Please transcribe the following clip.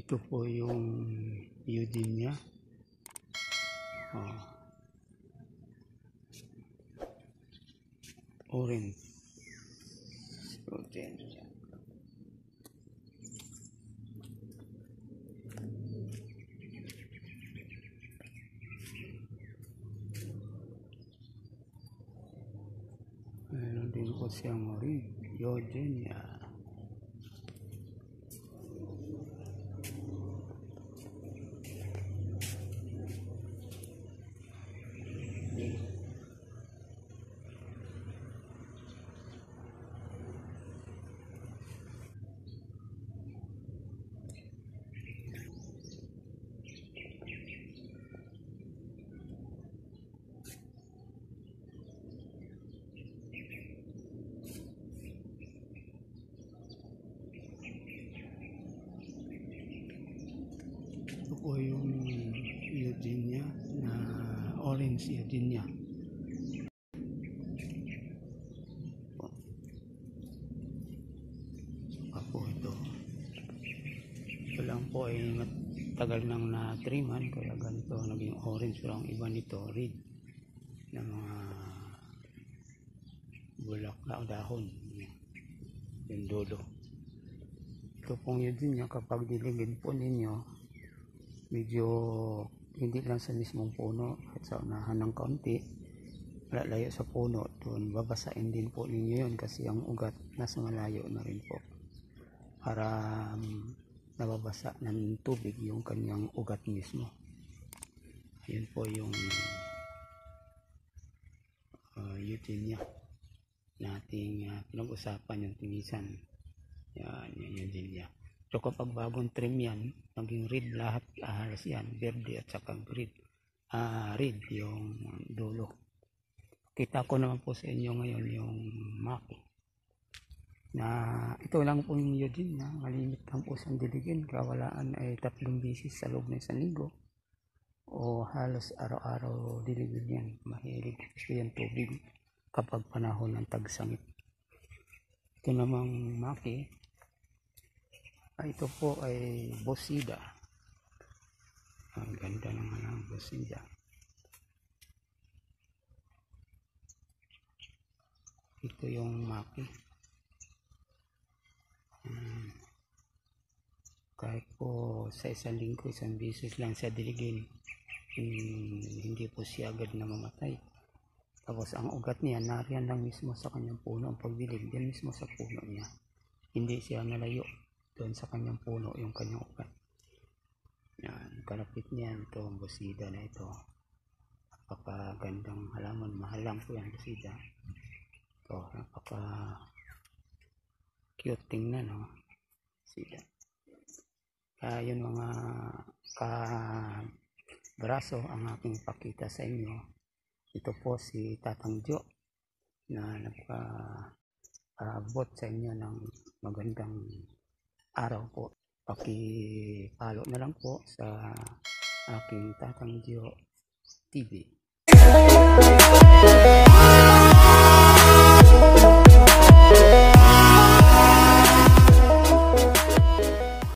Ito po yung Eugenia. Orange. Rodentia. Meron din po siyang orange. Eugenia. Ito po yung Eugenia na orange Eugenia. Po ito. Ito lang po ay matagal nang na triman kaya ganito naging orange, pero ang iba nito red na mga bulaklak dahon yung dulo. Ito pong Eugenia, kapag diligid po ninyo, medyo hindi lang sa mismong puno at sa unahan ng kaunti, layo sa puno, doon babasain din po ninyo yun kasi ang ugat nasa malayo na rin po para nababasa ng tubig yung kanyang ugat mismo. Ayun po yung Eugenia nating pinag-usapan yung tinisan. Yan yung Eugenia. So kapag bagong trim yan, maging red lahat, halos yan, verde at saka red yung dulo. Kita ko naman po sa inyo ngayon yung maki na ito lang po yung Eugenia, malimit lang po siyang diligin, kawalaan ay 3 bisis sa loob ng 1 linggo o halos araw-araw diligin yan. Mahilig gusto yan tubig kapag panahon ng tagsangit. Ito namang maki, ito po ay Bosida. Ang ganda naman ng Bosida. Ito yung maki. Kahit po sa 1 linggo, 1 beses lang sa diligin, hindi po siya agad na mamatay. Tapos ang ugat niya nariyan lang mismo sa kanyang puno. Ang pagdilig din mismo sa puno niya, hindi siya nalayo doon sa kanyang puno yung kanyang ugat. Yan, kalapit niya ito ang Bosida na ito. Napakagandang halaman, mahal lang po yung Bosida. Ito, napaka cute tingnan, no? Bosida. Kaya yun mga kabraso ang aking pakita sa inyo. Ito po si Tatang Jo na nagpa-abot sa inyo ng magandang araw po. Paki-follow na lang po sa aking Tatang Jo TV.